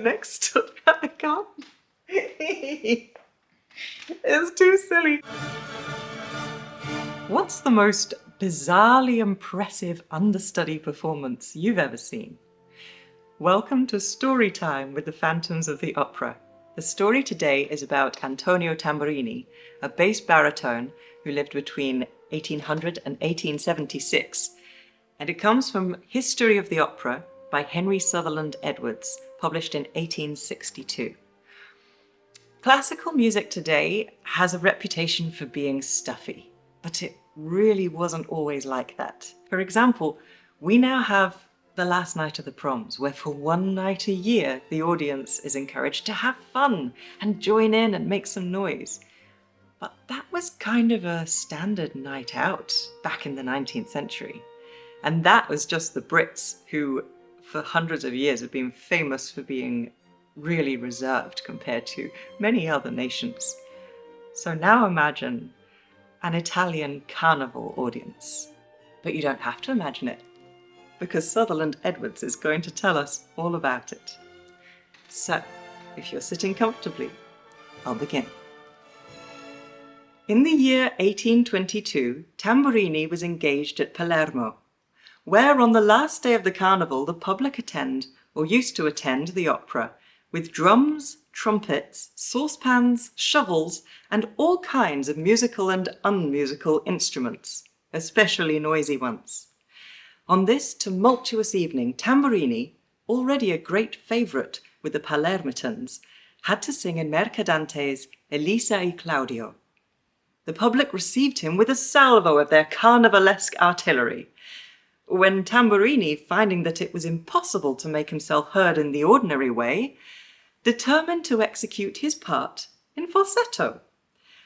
next to I can't. It's too silly. What's the most bizarrely impressive understudy performance you've ever seen? Welcome to Story Time with the Phantoms of the Opera. The story today is about Antonio Tamburini, a bass baritone who lived between 1800 and 1876, and it comes from History of the Opera by Henry Sutherland Edwards, published in 1862. Classical music today has a reputation for being stuffy, but it really wasn't always like that. For example, we now have the last night of the proms, where for one night a year, the audience is encouraged to have fun and join in and make some noise. But that was kind of a standard night out back in the 19th century. And that was just the Brits, who for hundreds of years have been famous for being really reserved compared to many other nations. So now imagine an Italian carnival audience. But you don't have to imagine it, because Sutherland Edwards is going to tell us all about it. So, if you're sitting comfortably, I'll begin. In the year 1822, Tamburini was engaged at Palermo, where on the last day of the carnival the public attend, or used to attend, the opera, with drums, trumpets, saucepans, shovels, and all kinds of musical and unmusical instruments, especially noisy ones. On this tumultuous evening, Tamburini, already a great favourite with the Palermitans, had to sing in Mercadante's Elisa e Claudio. The public received him with a salvo of their carnivalesque artillery, when Tamburini, finding that it was impossible to make himself heard in the ordinary way, determined to execute his part in falsetto,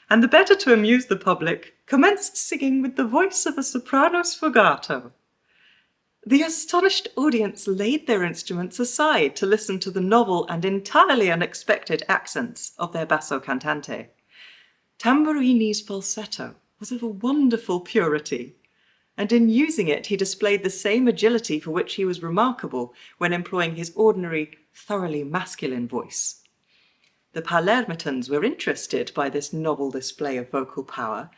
and the better to amuse the public, commenced singing with the voice of a soprano sfogato. The astonished audience laid their instruments aside to listen to the novel and entirely unexpected accents of their basso cantante. Tamburini's falsetto was of a wonderful purity, and in using it he displayed the same agility for which he was remarkable when employing his ordinary, thoroughly masculine voice. The Palermitans were interested by this novel display of vocal power,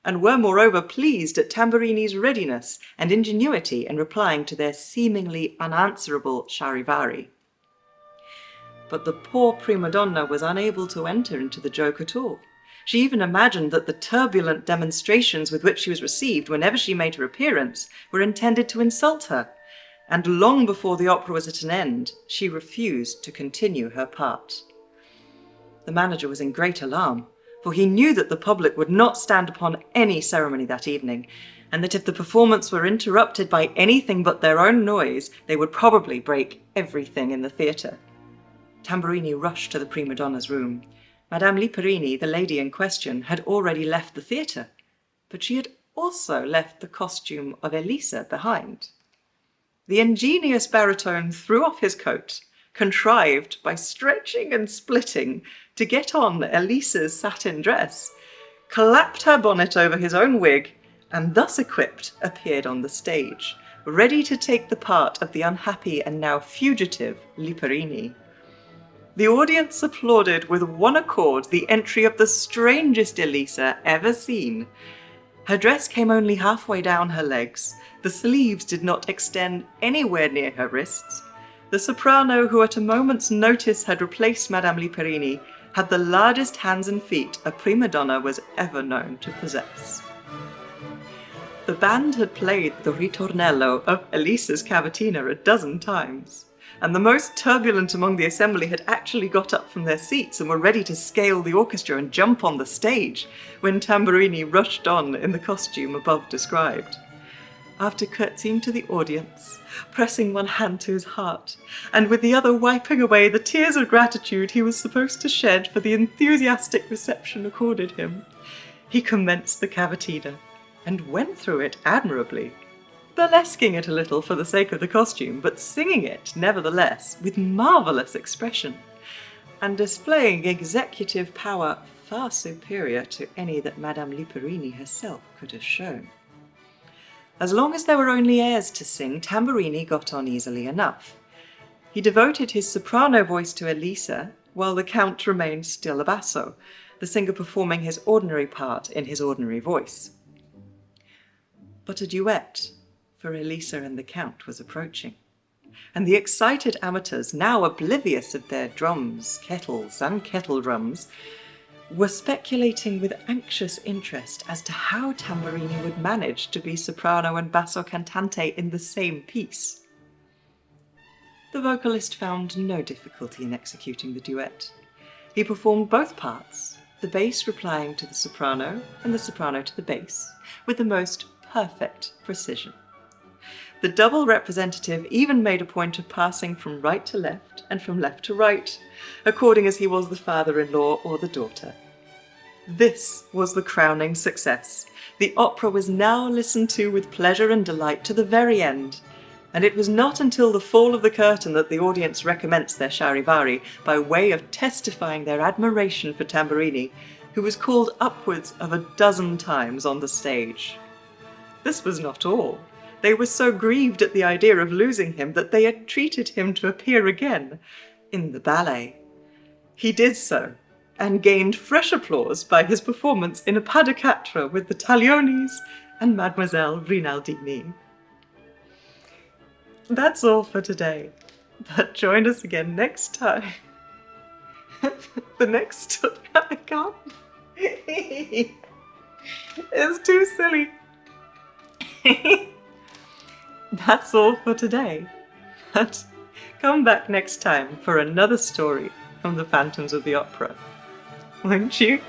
and were moreover pleased at Tamburini's readiness and ingenuity in replying to their seemingly unanswerable charivari. But the poor prima donna was unable to enter into the joke at all. She even imagined that the turbulent demonstrations with which she was received whenever she made her appearance were intended to insult her, and long before the opera was at an end, she refused to continue her part. The manager was in great alarm, for he knew that the public would not stand upon any ceremony that evening, and that if the performance were interrupted by anything but their own noise, they would probably break everything in the theatre. Tamburini rushed to the prima donna's room. Madame Liparini, the lady in question, had already left the theatre, but she had also left the costume of Elisa behind. The ingenious baritone threw off his coat, contrived, by stretching and splitting, to get on Elisa's satin dress, clapped her bonnet over his own wig, and thus equipped appeared on the stage, ready to take the part of the unhappy and now fugitive Liparini. The audience applauded with one accord the entry of the strangest Elisa ever seen. Her dress came only halfway down her legs, the sleeves did not extend anywhere near her wrists. The soprano, who at a moment's notice had replaced Madame Liparini, had the largest hands and feet a prima donna was ever known to possess. The band had played the ritornello of Elisa's cavatina a dozen times, and the most turbulent among the assembly had actually got up from their seats and were ready to scale the orchestra and jump on the stage when Tamburini rushed on in the costume above described. After curtsying to the audience, pressing one hand to his heart, and with the other wiping away the tears of gratitude he was supposed to shed for the enthusiastic reception accorded him, he commenced the cavatina, and went through it admirably, burlesquing it a little for the sake of the costume, but singing it, nevertheless, with marvellous expression, and displaying executive power far superior to any that Madame Liparini herself could have shown. As long as there were only airs to sing, Tamburini got on easily enough, He devoted his soprano voice to Elisa, while the Count remained still a basso, the singer performing his ordinary part in his ordinary voice. But a duet for Elisa and the Count was approaching, and the excited amateurs, now oblivious of their drums, kettles, and kettle drums, were speculating with anxious interest as to how Tamburini would manage to be soprano and basso cantante in the same piece. The vocalist found no difficulty in executing the duet. He performed both parts, the bass replying to the soprano and the soprano to the bass, with the most perfect precision. The double representative even made a point of passing from right to left and from left to right, according as he was the father-in-law or the daughter. This was the crowning success. The opera was now listened to with pleasure and delight to the very end, and it was not until the fall of the curtain that the audience recommenced their charivari by way of testifying their admiration for Tamburini, who was called upwards of 12 times on the stage. This was not all. They were so grieved at the idea of losing him that they entreated him to appear again in the ballet. He did so, and gained fresh applause by his performance in a pas de quatre with the Taglionis and Mademoiselle Rinaldini. That's all for today, but join us again next time. The next... I can't. It's too silly. That's all for today, but come back next time for another story from the Phantoms of the Opera, won't you?